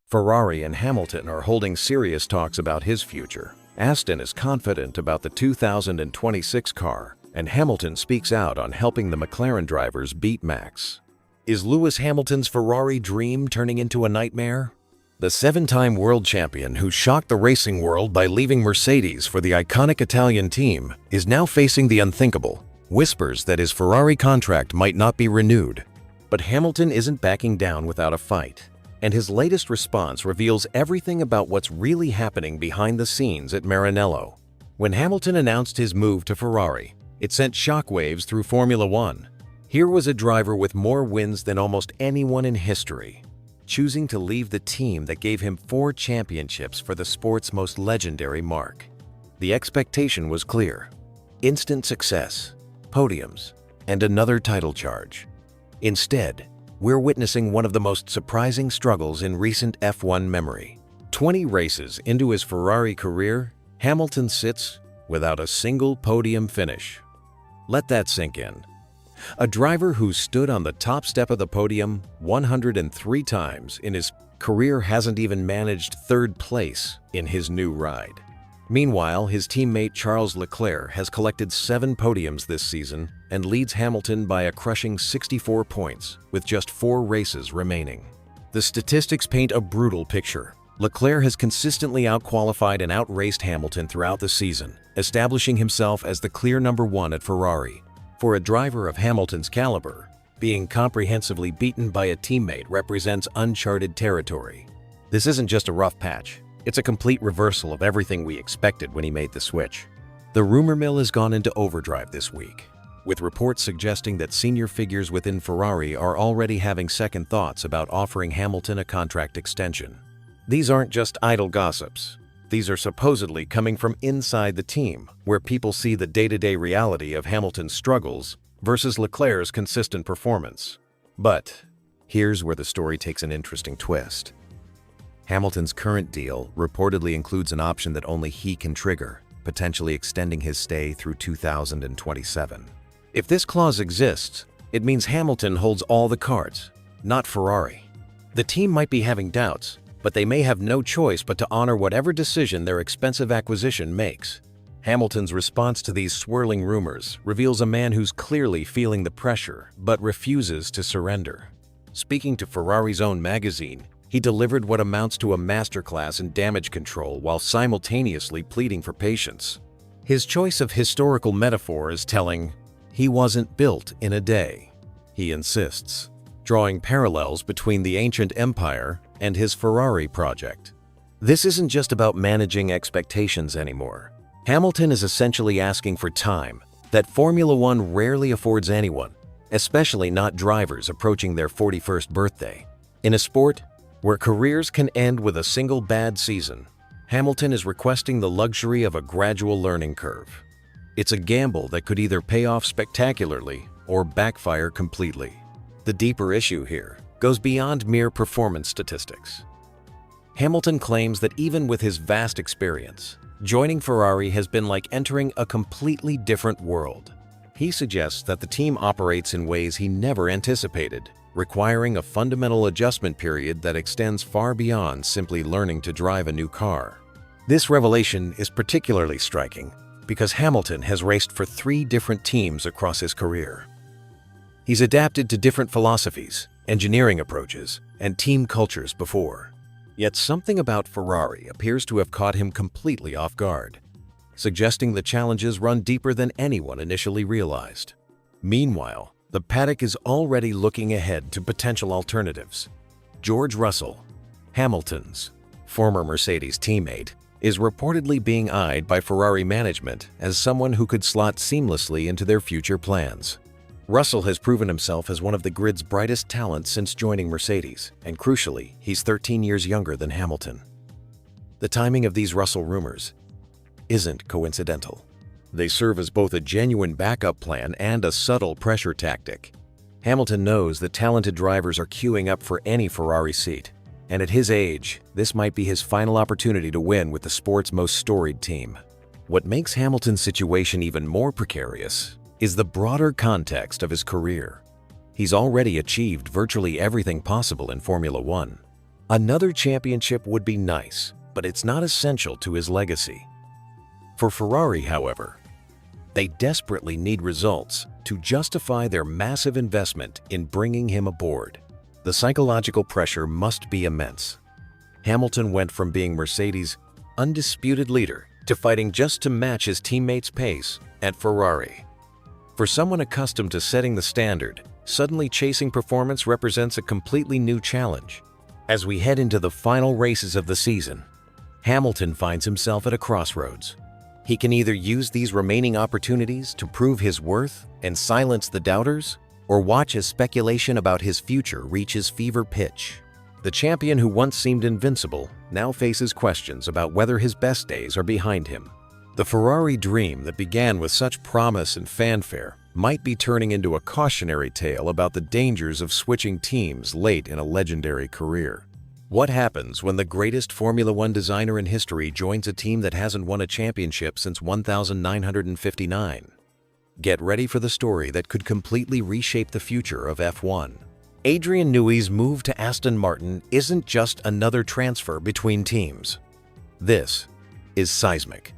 Ferrari and Hamilton are holding serious talks about his future. Aston is confident about the 2026 car, and Hamilton speaks out on helping the McLaren drivers beat Max. Is Lewis Hamilton's Ferrari dream turning into a nightmare? The seven-time world champion who shocked the racing world by leaving Mercedes for the iconic Italian team is now facing the unthinkable. Whispers that his Ferrari contract might not be renewed. But Hamilton isn't backing down without a fight, and his latest response reveals everything about what's really happening behind the scenes at Maranello. When Hamilton announced his move to Ferrari, it sent shockwaves through Formula One. Here was a driver with more wins than almost anyone in history, choosing to leave the team that gave him 4 championships for the sport's most legendary mark. The expectation was clear: instant success, podiums, and another title charge. Instead, we're witnessing one of the most surprising struggles in recent F1 memory. 20 races into his Ferrari career, Hamilton sits without a single podium finish. Let that sink in. A driver who stood on the top step of the podium 103 times in his career hasn't even managed third place in his new ride. Meanwhile, his teammate Charles Leclerc has collected 7 podiums this season and leads Hamilton by a crushing 64 points with just 4 races remaining. The statistics paint a brutal picture. Leclerc has consistently outqualified and outraced Hamilton throughout the season, establishing himself as the clear number 1 at Ferrari. For a driver of Hamilton's caliber, being comprehensively beaten by a teammate represents uncharted territory. This isn't just a rough patch. It's a complete reversal of everything we expected when he made the switch. The rumor mill has gone into overdrive this week, with reports suggesting that senior figures within Ferrari are already having second thoughts about offering Hamilton a contract extension. These aren't just idle gossips. These are supposedly coming from inside the team, where people see the day-to-day reality of Hamilton's struggles versus Leclerc's consistent performance. But here's where the story takes an interesting twist. Hamilton's current deal reportedly includes an option that only he can trigger, potentially extending his stay through 2027. If this clause exists, it means Hamilton holds all the cards, not Ferrari. The team might be having doubts, but they may have no choice but to honor whatever decision their expensive acquisition makes. Hamilton's response to these swirling rumors reveals a man who's clearly feeling the pressure but refuses to surrender. Speaking to Ferrari's own magazine, he delivered what amounts to a masterclass in damage control while simultaneously pleading for patience. His choice of historical metaphor is telling. He wasn't built in a day, he insists, drawing parallels between the ancient empire and his Ferrari project. This isn't just about managing expectations anymore. Hamilton is essentially asking for time that Formula One rarely affords anyone, especially not drivers approaching their 41st birthday. In a sport where careers can end with a single bad season, Hamilton is requesting the luxury of a gradual learning curve. It's a gamble that could either pay off spectacularly or backfire completely. The deeper issue here goes beyond mere performance statistics. Hamilton claims that even with his vast experience, joining Ferrari has been like entering a completely different world. He suggests that the team operates in ways he never anticipated, requiring a fundamental adjustment period that extends far beyond simply learning to drive a new car. This revelation is particularly striking because Hamilton has raced for 3 different teams across his career. He's adapted to different philosophies, engineering approaches, and team cultures before. Yet something about Ferrari appears to have caught him completely off guard, suggesting the challenges run deeper than anyone initially realized. Meanwhile, the paddock is already looking ahead to potential alternatives. George Russell, Hamilton's former Mercedes teammate, is reportedly being eyed by Ferrari management as someone who could slot seamlessly into their future plans. Russell has proven himself as one of the grid's brightest talents since joining Mercedes, and crucially, he's 13 years younger than Hamilton. The timing of these Russell rumors isn't coincidental. They serve as both a genuine backup plan and a subtle pressure tactic. Hamilton knows that talented drivers are queuing up for any Ferrari seat, and at his age, this might be his final opportunity to win with the sport's most storied team. What makes Hamilton's situation even more precarious is the broader context of his career. He's already achieved virtually everything possible in Formula One. Another championship would be nice, but it's not essential to his legacy. For Ferrari, however, they desperately need results to justify their massive investment in bringing him aboard. The psychological pressure must be immense. Hamilton went from being Mercedes' undisputed leader to fighting just to match his teammates' pace at Ferrari. For someone accustomed to setting the standard, suddenly chasing performance represents a completely new challenge. As we head into the final races of the season, Hamilton finds himself at a crossroads. He can either use these remaining opportunities to prove his worth and silence the doubters, or watch as speculation about his future reaches fever pitch. The champion who once seemed invincible now faces questions about whether his best days are behind him. The Ferrari dream that began with such promise and fanfare might be turning into a cautionary tale about the dangers of switching teams late in a legendary career. What happens when the greatest Formula One designer in history joins a team that hasn't won a championship since 1959? Get ready for the story that could completely reshape the future of F1. Adrian Newey's move to Aston Martin isn't just another transfer between teams. This is seismic.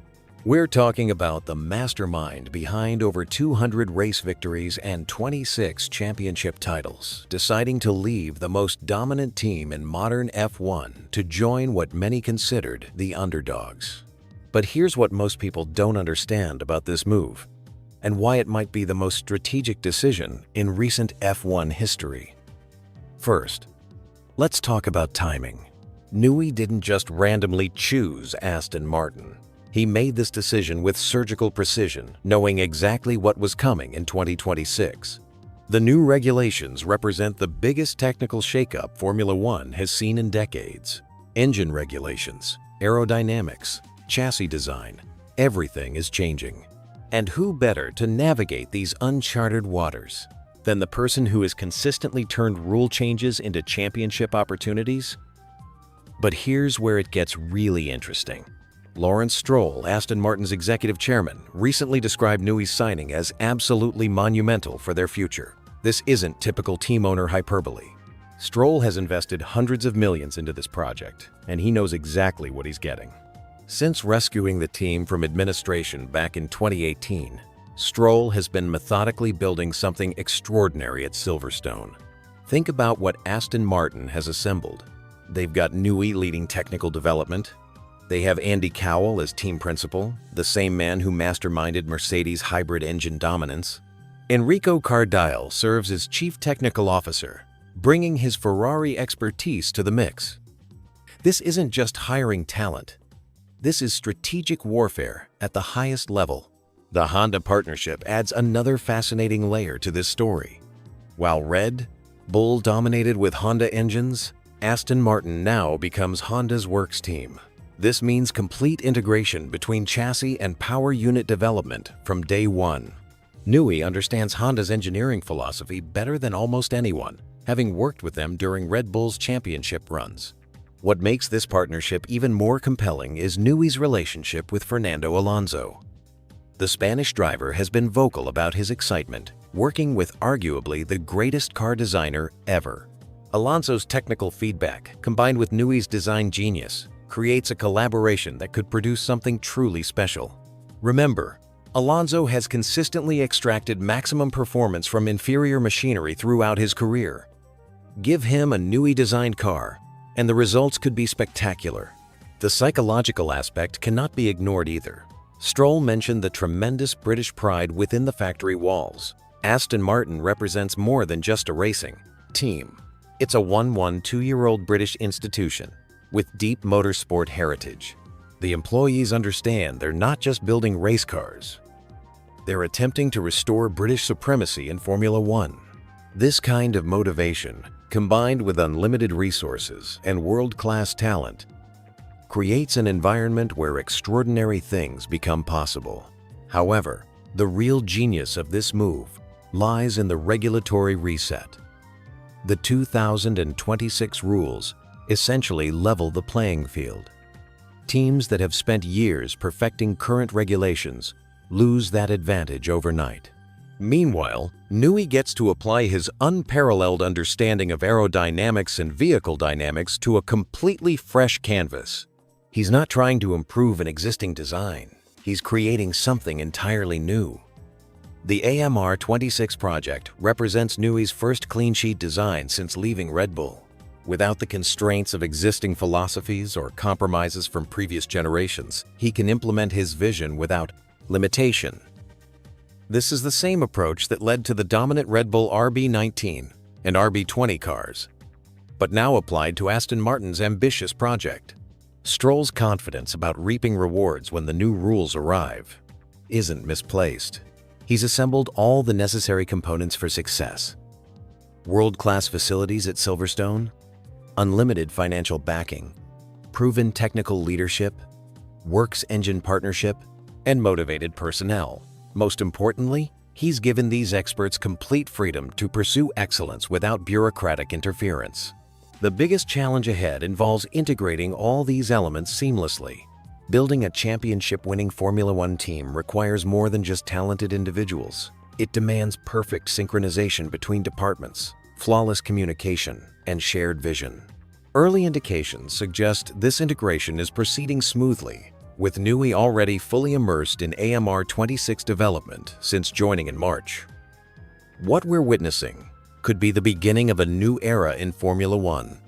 We're talking about the mastermind behind over 200 race victories and 26 championship titles, deciding to leave the most dominant team in modern F1 to join what many considered the underdogs. But here's what most people don't understand about this move, and why it might be the most strategic decision in recent F1 history. First, let's talk about timing. Newey didn't just randomly choose Aston Martin. He made this decision with surgical precision, knowing exactly what was coming in 2026. The new regulations represent the biggest technical shakeup Formula One has seen in decades. Engine regulations, aerodynamics, chassis design, everything is changing. And who better to navigate these uncharted waters than the person who has consistently turned rule changes into championship opportunities? But here's where it gets really interesting. Lawrence Stroll, Aston Martin's executive chairman, recently described Newey's signing as absolutely monumental for their future. This isn't typical team owner hyperbole. Stroll has invested hundreds of millions into this project, and he knows exactly what he's getting. Since rescuing the team from administration back in 2018, Stroll has been methodically building something extraordinary at Silverstone. Think about what Aston Martin has assembled. They've got Newey leading technical development. They have Andy Cowell as team principal, the same man who masterminded Mercedes' hybrid engine dominance. Enrico Cardile serves as chief technical officer, bringing his Ferrari expertise to the mix. This isn't just hiring talent. This is strategic warfare at the highest level. The Honda partnership adds another fascinating layer to this story. While Red Bull dominated with Honda engines, Aston Martin now becomes Honda's works team. This means complete integration between chassis and power unit development from day one. Newey understands Honda's engineering philosophy better than almost anyone, having worked with them during Red Bull's championship runs. What makes this partnership even more compelling is Newey's relationship with Fernando Alonso. The Spanish driver has been vocal about his excitement, working with arguably the greatest car designer ever. Alonso's technical feedback, combined with Newey's design genius, creates a collaboration that could produce something truly special. Remember, Alonso has consistently extracted maximum performance from inferior machinery throughout his career. Give him a Newey-designed car, and the results could be spectacular. The psychological aspect cannot be ignored either. Stroll mentioned the tremendous British pride within the factory walls. Aston Martin represents more than just a racing team. It's a 2-year-old British institution with deep motorsport heritage. The employees understand they're not just building race cars. They're attempting to restore British supremacy in Formula One. This kind of motivation, combined with unlimited resources and world-class talent, creates an environment where extraordinary things become possible. However, the real genius of this move lies in the regulatory reset. The 2026 rules essentially level the playing field. Teams that have spent years perfecting current regulations lose that advantage overnight. Meanwhile, Newey gets to apply his unparalleled understanding of aerodynamics and vehicle dynamics to a completely fresh canvas. He's not trying to improve an existing design. He's creating something entirely new. The AMR26 project represents Newey's first clean sheet design since leaving Red Bull, without the constraints of existing philosophies or compromises from previous generations. He can implement his vision without limitation. This is the same approach that led to the dominant Red Bull RB19 and RB20 cars, but now applied to Aston Martin's ambitious project. Stroll's confidence about reaping rewards when the new rules arrive isn't misplaced. He's assembled all the necessary components for success. World-class facilities at Silverstone, unlimited financial backing, proven technical leadership, works engine partnership, and motivated personnel. Most importantly, he's given these experts complete freedom to pursue excellence without bureaucratic interference. The biggest challenge ahead involves integrating all these elements seamlessly. Building a championship-winning Formula One team requires more than just talented individuals. It demands perfect synchronization between departments, flawless communication, and shared vision. Early indications suggest this integration is proceeding smoothly, with Newey already fully immersed in AMR26 development since joining in March. What we're witnessing could be the beginning of a new era in Formula One.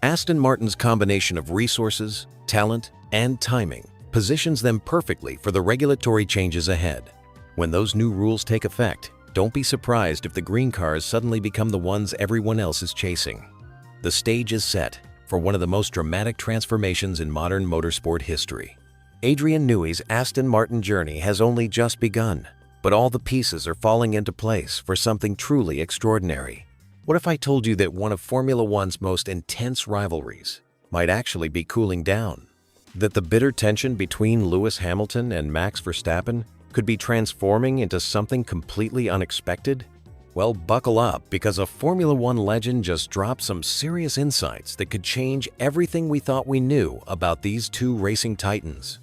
Aston Martin's combination of resources, talent, and timing positions them perfectly for the regulatory changes ahead. When those new rules take effect, don't be surprised if the green cars suddenly become the ones everyone else is chasing. The stage is set for one of the most dramatic transformations in modern motorsport history. Adrian Newey's Aston Martin journey has only just begun, but all the pieces are falling into place for something truly extraordinary. What if I told you that one of Formula One's most intense rivalries might actually be cooling down? That the bitter tension between Lewis Hamilton and Max Verstappen could be transforming into something completely unexpected? Well, buckle up, because a Formula One legend just dropped some serious insights that could change everything we thought we knew about these two racing titans.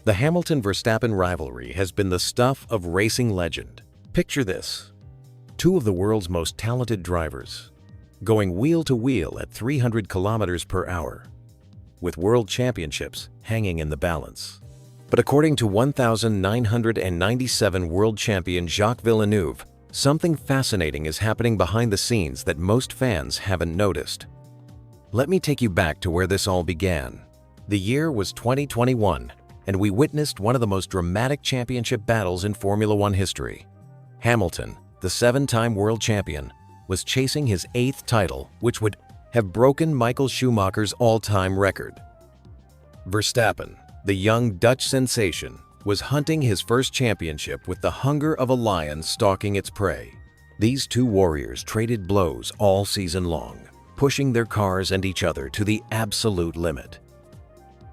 The Hamilton-Verstappen rivalry has been the stuff of racing legend. Picture this: two of the world's most talented drivers going wheel to wheel at 300 kilometers per hour, with world championships hanging in the balance. But according to 1997 world champion Jacques Villeneuve, something fascinating is happening behind the scenes that most fans haven't noticed. Let me take you back to where this all began. The year was 2021, and we witnessed one of the most dramatic championship battles in Formula One history. Hamilton, the 7-time world champion, was chasing his 8th title, which would have broken Michael Schumacher's all-time record. Verstappen, the young Dutch sensation, was hunting his first championship with the hunger of a lion stalking its prey. These two warriors traded blows all season long, pushing their cars and each other to the absolute limit.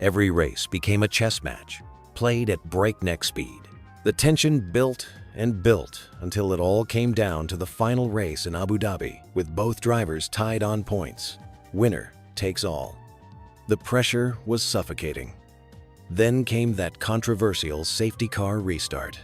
Every race became a chess match, played at breakneck speed. The tension built and built until it all came down to the final race in Abu Dhabi, with both drivers tied on points. Winner takes all. The pressure was suffocating. Then came that controversial safety car restart.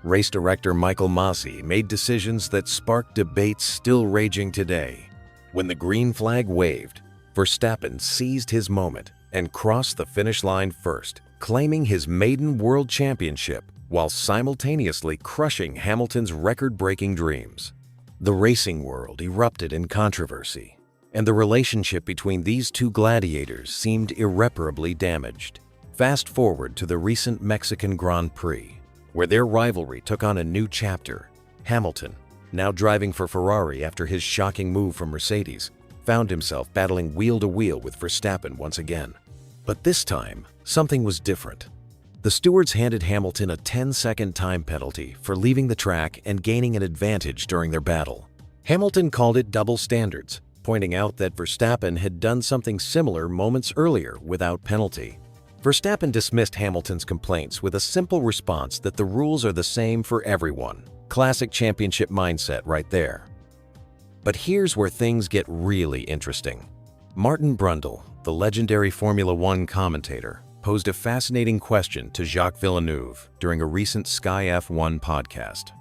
Race director Michael Masi made decisions that sparked debates still raging today. When the green flag waved, Verstappen seized his moment and crossed the finish line first, claiming his maiden world championship while simultaneously crushing Hamilton's record-breaking dreams. The racing world erupted in controversy, and the relationship between these two gladiators seemed irreparably damaged. Fast forward to the recent Mexican Grand Prix, where their rivalry took on a new chapter. Hamilton, now driving for Ferrari after his shocking move from Mercedes, found himself battling wheel to wheel with Verstappen once again. But this time, something was different. The stewards handed Hamilton a 10-second time penalty for leaving the track and gaining an advantage during their battle. Hamilton called it double standards, pointing out that Verstappen had done something similar moments earlier without penalty. Verstappen dismissed Hamilton's complaints with a simple response that the rules are the same for everyone. Classic championship mindset right there. But here's where things get really interesting. Martin Brundle, the legendary Formula One commentator, posed a fascinating question to Jacques Villeneuve during a recent Sky F1 podcast.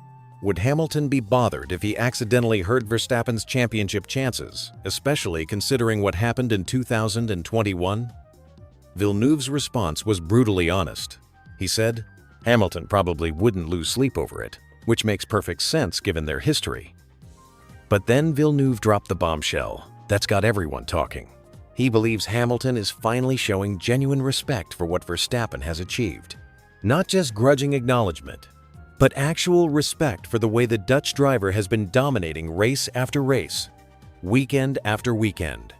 Would Hamilton be bothered if he accidentally hurt Verstappen's championship chances, especially considering what happened in 2021? Villeneuve's response was brutally honest. He said, "Hamilton probably wouldn't lose sleep over it, which makes perfect sense given their history." But then Villeneuve dropped the bombshell that's got everyone talking. He believes Hamilton is finally showing genuine respect for what Verstappen has achieved. Not just grudging acknowledgement, but actual respect for the way the Dutch driver has been dominating race after race, weekend after weekend.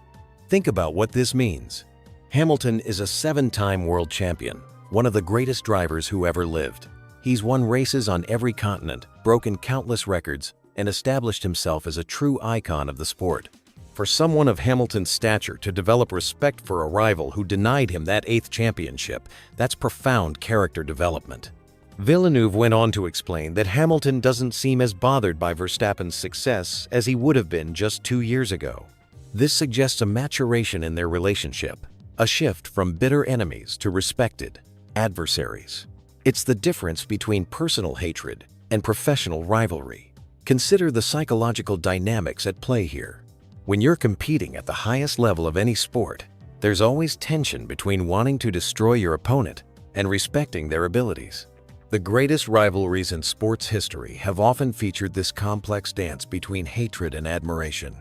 Think about what this means. Hamilton is a 7-time world champion, one of the greatest drivers who ever lived. He's won races on every continent, broken countless records, and established himself as a true icon of the sport. For someone of Hamilton's stature to develop respect for a rival who denied him that 8th championship, that's profound character development. Villeneuve went on to explain that Hamilton doesn't seem as bothered by Verstappen's success as he would have been just 2 years ago. This suggests a maturation in their relationship, a shift from bitter enemies to respected adversaries. It's the difference between personal hatred and professional rivalry. Consider the psychological dynamics at play here. When you're competing at the highest level of any sport, there's always tension between wanting to destroy your opponent and respecting their abilities. The greatest rivalries in sports history have often featured this complex dance between hatred and admiration.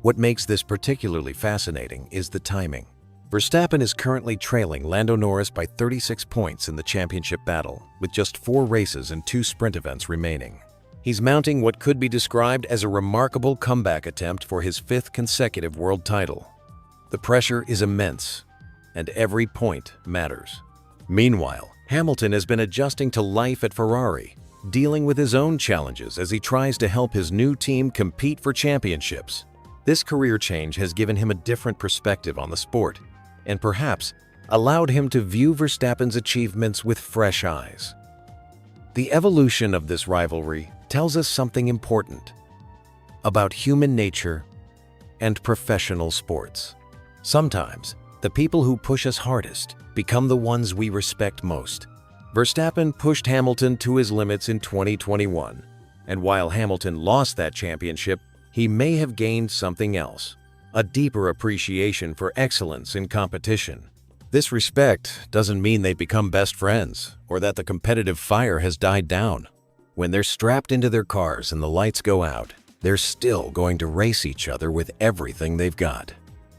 What makes this particularly fascinating is the timing. Verstappen is currently trailing Lando Norris by 36 points in the championship battle, with just 4 races and 2 sprint events remaining. He's mounting what could be described as a remarkable comeback attempt for his 5th consecutive world title. The pressure is immense, and every point matters. Meanwhile, Hamilton has been adjusting to life at Ferrari, dealing with his own challenges as he tries to help his new team compete for championships. This career change has given him a different perspective on the sport, and perhaps allowed him to view Verstappen's achievements with fresh eyes. The evolution of this rivalry tells us something important about human nature and professional sports. Sometimes, the people who push us hardest become the ones we respect most. Verstappen pushed Hamilton to his limits in 2021, and while Hamilton lost that championship, he may have gained something else, a deeper appreciation for excellence in competition. This respect doesn't mean they've become best friends or that the competitive fire has died down. When they're strapped into their cars and the lights go out, they're still going to race each other with everything they've got.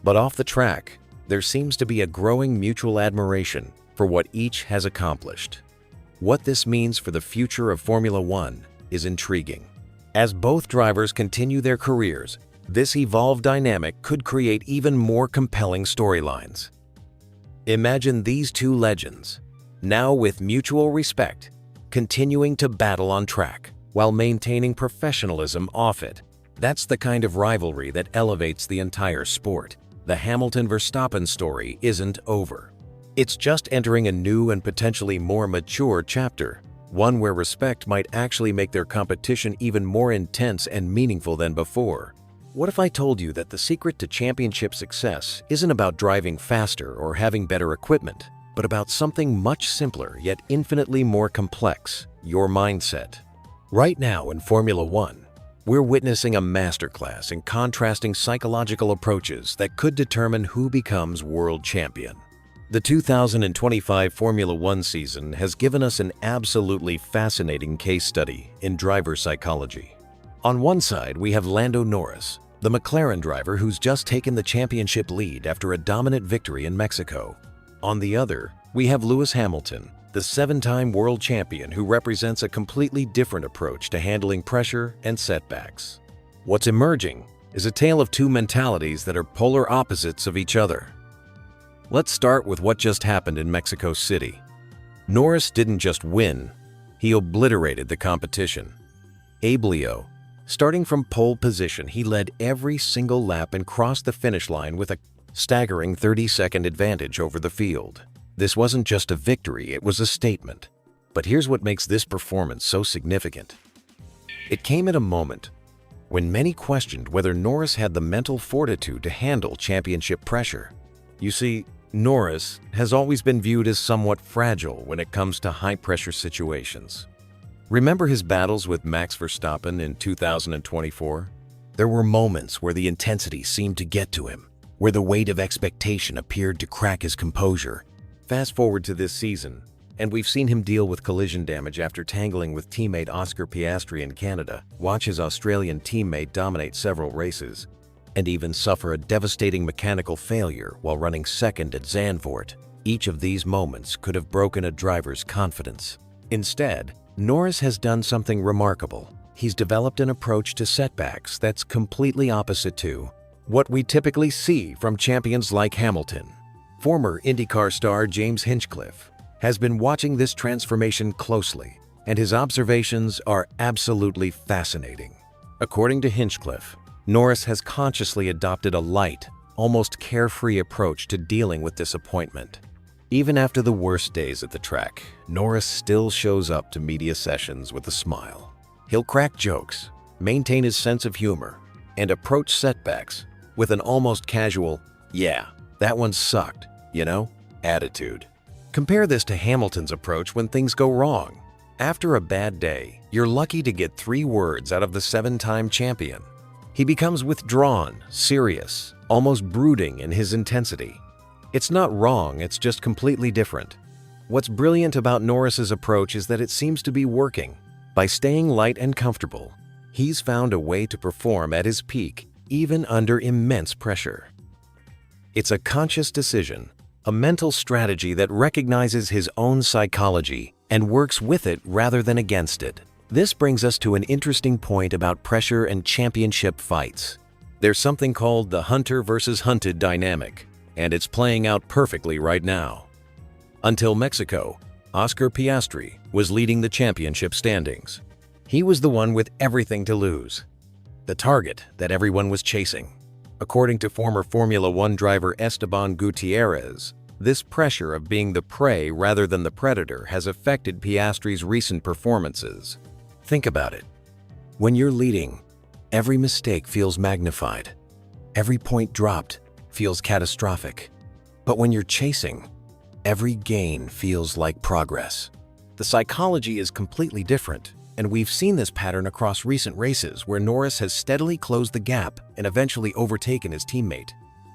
But off the track, there seems to be a growing mutual admiration for what each has accomplished. What this means for the future of Formula One is intriguing. As both drivers continue their careers, this evolved dynamic could create even more compelling storylines. Imagine these two legends, now with mutual respect, continuing to battle on track while maintaining professionalism off it. That's the kind of rivalry that elevates the entire sport. The Hamilton-Verstappen story isn't over. It's just entering a new and potentially more mature chapter, one where respect might actually make their competition even more intense and meaningful than before. What if I told you that the secret to championship success isn't about driving faster or having better equipment, but about something much simpler yet infinitely more complex: your mindset? Right now in Formula One, we're witnessing a masterclass in contrasting psychological approaches that could determine who becomes world champion. The 2025 Formula One season has given us an absolutely fascinating case study in driver psychology. On one side, we have Lando Norris, the McLaren driver who's just taken the championship lead after a dominant victory in Mexico. On the other, we have Lewis Hamilton, the 7-time world champion who represents a completely different approach to handling pressure and setbacks. What's emerging is a tale of two mentalities that are polar opposites of each other. Let's start with what just happened in Mexico City. Norris didn't just win, he obliterated the competition. Abellio, starting from pole position, he led every single lap and crossed the finish line with a staggering 30-second advantage over the field. This wasn't just a victory, it was a statement. But here's what makes this performance so significant. It came at a moment when many questioned whether Norris had the mental fortitude to handle championship pressure. You see, Norris has always been viewed as somewhat fragile when it comes to high-pressure situations. Remember his battles with Max Verstappen in 2024? There were moments where the intensity seemed to get to him, where the weight of expectation appeared to crack his composure. Fast forward to this season, and we've seen him deal with collision damage after tangling with teammate Oscar Piastri in Canada, watch his Australian teammate dominate several races, and even suffer a devastating mechanical failure while running second at Zandvoort. Each of these moments could have broken a driver's confidence. Instead, Norris has done something remarkable. He's developed an approach to setbacks that's completely opposite to what we typically see from champions like Hamilton. Former IndyCar star James Hinchcliffe has been watching this transformation closely, and his observations are absolutely fascinating. According to Hinchcliffe, Norris has consciously adopted a light, almost carefree approach to dealing with disappointment. Even after the worst days at the track, Norris still shows up to media sessions with a smile. He'll crack jokes, maintain his sense of humor, and approach setbacks with an almost casual, "Yeah, that one sucked, you know," attitude. Compare this to Hamilton's approach when things go wrong. After a bad day, you're lucky to get 3 words out of the 7-time champion. He becomes withdrawn, serious, almost brooding in his intensity. It's not wrong, it's just completely different. What's brilliant about Norris's approach is that it seems to be working. By staying light and comfortable, he's found a way to perform at his peak, even under immense pressure. It's a conscious decision, a mental strategy that recognizes his own psychology and works with it rather than against it. This brings us to an interesting point about pressure and championship fights. There's something called the hunter versus hunted dynamic, and it's playing out perfectly right now. Until Mexico, Oscar Piastri was leading the championship standings. He was the one with everything to lose, the target that everyone was chasing. According to former Formula One driver Esteban Gutierrez, this pressure of being the prey rather than the predator has affected Piastri's recent performances. Think about it. When you're leading, every mistake feels magnified. Every point dropped feels catastrophic. But when you're chasing, every gain feels like progress. The psychology is completely different, and we've seen this pattern across recent races where Norris has steadily closed the gap and eventually overtaken his teammate.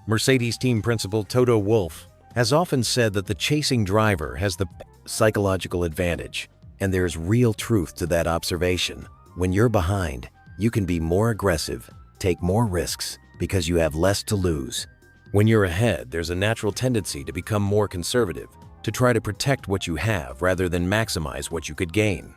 Mercedes team principal Toto Wolff has often said that the chasing driver has the psychological advantage, and there's real truth to that observation. When you're behind, you can be more aggressive, take more risks, because you have less to lose. When you're ahead, there's a natural tendency to become more conservative, to try to protect what you have rather than maximize what you could gain.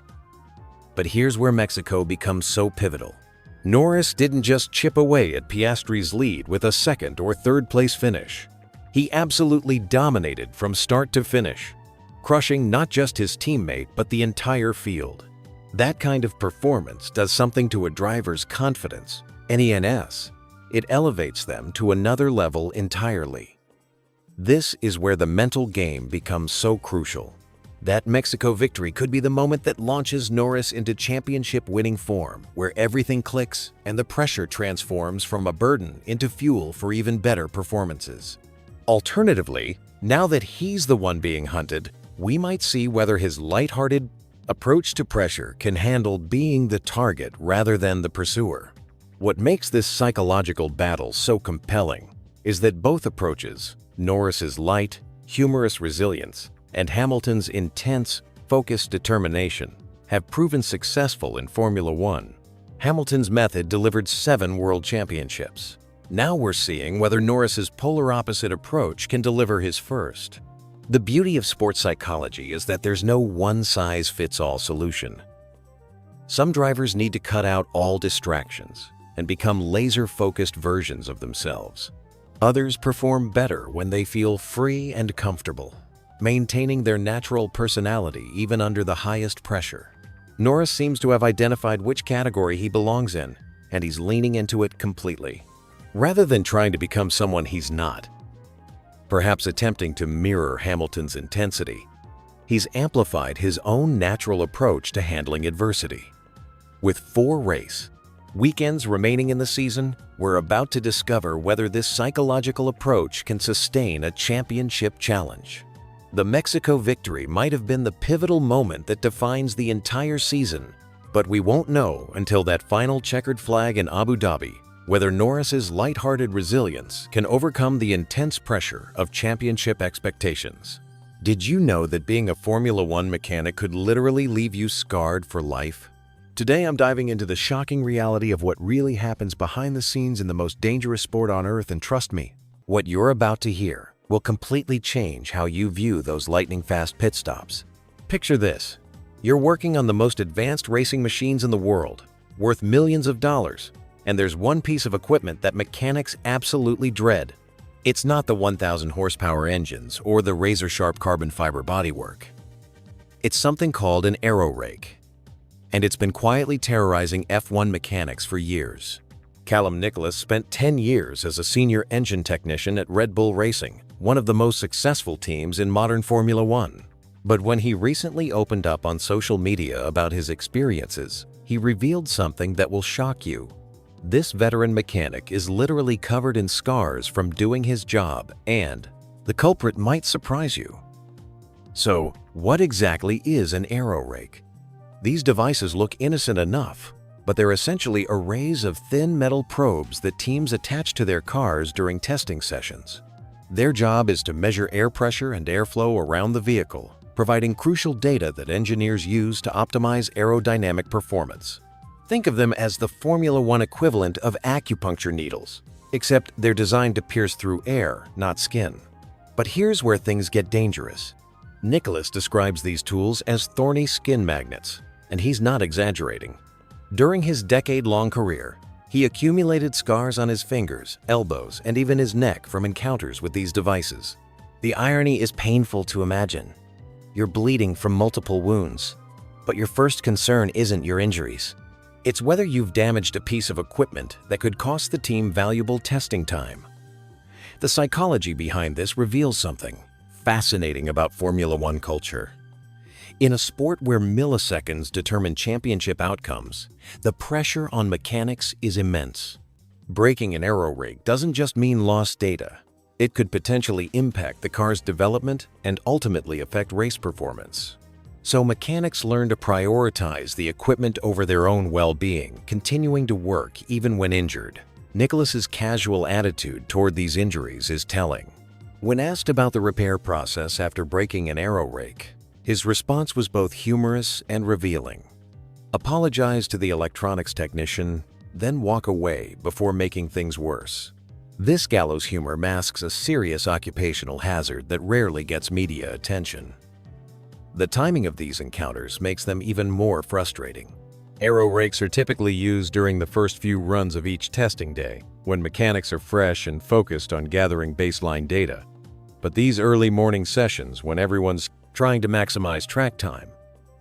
But here's where Mexico becomes so pivotal. Norris didn't just chip away at Piastri's lead with a 2nd or 3rd place finish. He absolutely dominated from start to finish, crushing not just his teammate but the entire field. That kind of performance does something to a driver's confidence, NENS. It elevates them to another level entirely. This is where the mental game becomes so crucial. That Mexico victory could be the moment that launches Norris into championship-winning form, where everything clicks and the pressure transforms from a burden into fuel for even better performances. Alternatively, now that he's the one being hunted, we might see whether his lighthearted approach to pressure can handle being the target rather than the pursuer. What makes this psychological battle so compelling is that both approaches, Norris's light, humorous resilience, and Hamilton's intense, focused determination, have proven successful in Formula One. Hamilton's method delivered 7 world championships. Now we're seeing whether Norris's polar opposite approach can deliver his first. The beauty of sports psychology is that there's no one-size-fits-all solution. Some drivers need to cut out all distractions and become laser-focused versions of themselves. Others perform better when they feel free and comfortable, maintaining their natural personality even under the highest pressure. Norris seems to have identified which category he belongs in, and he's leaning into it completely. Rather than trying to become someone he's not, perhaps attempting to mirror Hamilton's intensity, he's amplified his own natural approach to handling adversity. With 4 race weekends remaining in the season, we're about to discover whether this psychological approach can sustain a championship challenge. The Mexico victory might have been the pivotal moment that defines the entire season, but we won't know until that final checkered flag in Abu Dhabi whether Norris's lighthearted resilience can overcome the intense pressure of championship expectations. Did you know that being a Formula One mechanic could literally leave you scarred for life? Today I'm diving into the shocking reality of what really happens behind the scenes in the most dangerous sport on earth, and trust me, what you're about to hear will completely change how you view those lightning-fast pit stops. Picture this. You're working on the most advanced racing machines in the world, worth millions of dollars, and there's one piece of equipment that mechanics absolutely dread. It's not the 1,000 horsepower engines or the razor-sharp carbon fiber bodywork. It's something called an aero rake, and it's been quietly terrorizing F1 mechanics for years. Callum Nicholas spent 10 years as a senior engine technician at Red Bull Racing, one of the most successful teams in modern Formula One. But when he recently opened up on social media about his experiences, he revealed something that will shock you. This veteran mechanic is literally covered in scars from doing his job, and the culprit might surprise you. So, what exactly is an aero rake? These devices look innocent enough, but they're essentially arrays of thin metal probes that teams attach to their cars during testing sessions. Their job is to measure air pressure and airflow around the vehicle, providing crucial data that engineers use to optimize aerodynamic performance. Think of them as the Formula One equivalent of acupuncture needles, except they're designed to pierce through air, not skin. But here's where things get dangerous. Nicholas describes these tools as thorny skin magnets, and he's not exaggerating. During his decade-long career, he accumulated scars on his fingers, elbows, and even his neck from encounters with these devices. The irony is painful to imagine. You're bleeding from multiple wounds, but your first concern isn't your injuries. It's whether you've damaged a piece of equipment that could cost the team valuable testing time. The psychology behind this reveals something fascinating about Formula One culture. In a sport where milliseconds determine championship outcomes, the pressure on mechanics is immense. Breaking an aero rake doesn't just mean lost data. It could potentially impact the car's development and ultimately affect race performance. So mechanics learn to prioritize the equipment over their own well-being, continuing to work even when injured. Nicholas's casual attitude toward these injuries is telling. When asked about the repair process after breaking an aero rake, his response was both humorous and revealing. Apologize to the electronics technician, then walk away before making things worse. This gallows humor masks a serious occupational hazard that rarely gets media attention. The timing of these encounters makes them even more frustrating. Aero rakes are typically used during the first few runs of each testing day, when mechanics are fresh and focused on gathering baseline data. But these early morning sessions, when everyone's trying to maximize track time,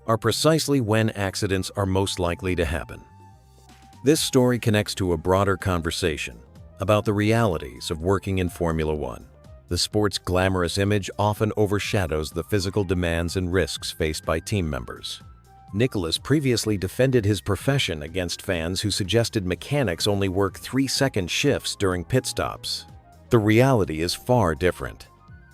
are precisely when accidents are most likely to happen. This story connects to a broader conversation about the realities of working in Formula One. The sport's glamorous image often overshadows the physical demands and risks faced by team members. Nicholas previously defended his profession against fans who suggested mechanics only work 3-second shifts during pit stops. The reality is far different.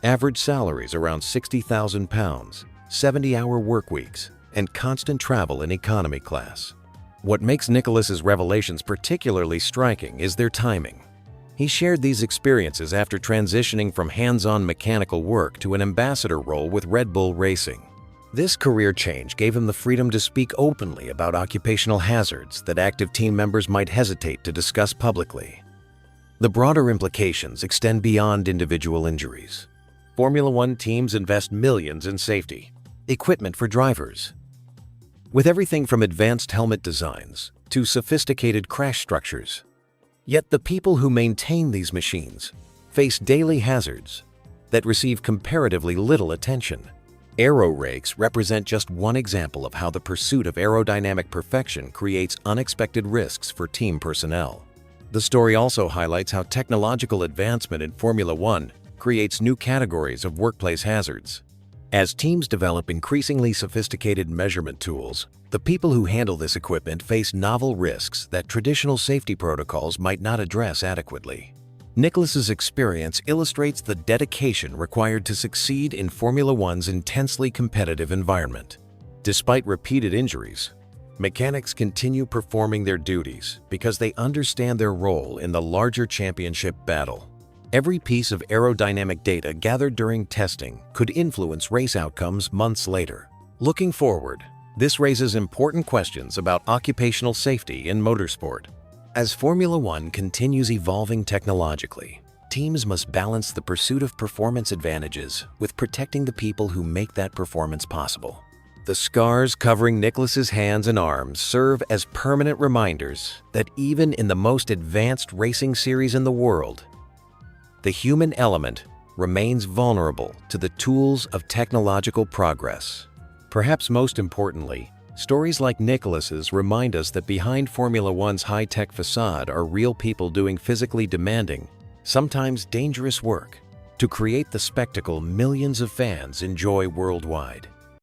Average salaries around £60,000, 70-hour work weeks, and constant travel in economy class. What makes Nicholas's revelations particularly striking is their timing. He shared these experiences after transitioning from hands-on mechanical work to an ambassador role with Red Bull Racing. This career change gave him the freedom to speak openly about occupational hazards that active team members might hesitate to discuss publicly. The broader implications extend beyond individual injuries. Formula One teams invest millions in safety, equipment for drivers, with everything from advanced helmet designs to sophisticated crash structures. Yet the people who maintain these machines face daily hazards that receive comparatively little attention. Aero rakes represent just one example of how the pursuit of aerodynamic perfection creates unexpected risks for team personnel. The story also highlights how technological advancement in Formula One creates new categories of workplace hazards. As teams develop increasingly sophisticated measurement tools, the people who handle this equipment face novel risks that traditional safety protocols might not address adequately. Nicholas's experience illustrates the dedication required to succeed in Formula One's intensely competitive environment. Despite repeated injuries, mechanics continue performing their duties because they understand their role in the larger championship battle. Every piece of aerodynamic data gathered during testing could influence race outcomes months later. Looking forward, this raises important questions about occupational safety in motorsport. As Formula One continues evolving technologically, teams must balance the pursuit of performance advantages with protecting the people who make that performance possible. The scars covering Nicholas's hands and arms serve as permanent reminders that even in the most advanced racing series in the world, the human element remains vulnerable to the tools of technological progress. Perhaps most importantly, stories like Nicholas's remind us that behind Formula One's high-tech facade are real people doing physically demanding, sometimes dangerous work to create the spectacle millions of fans enjoy worldwide.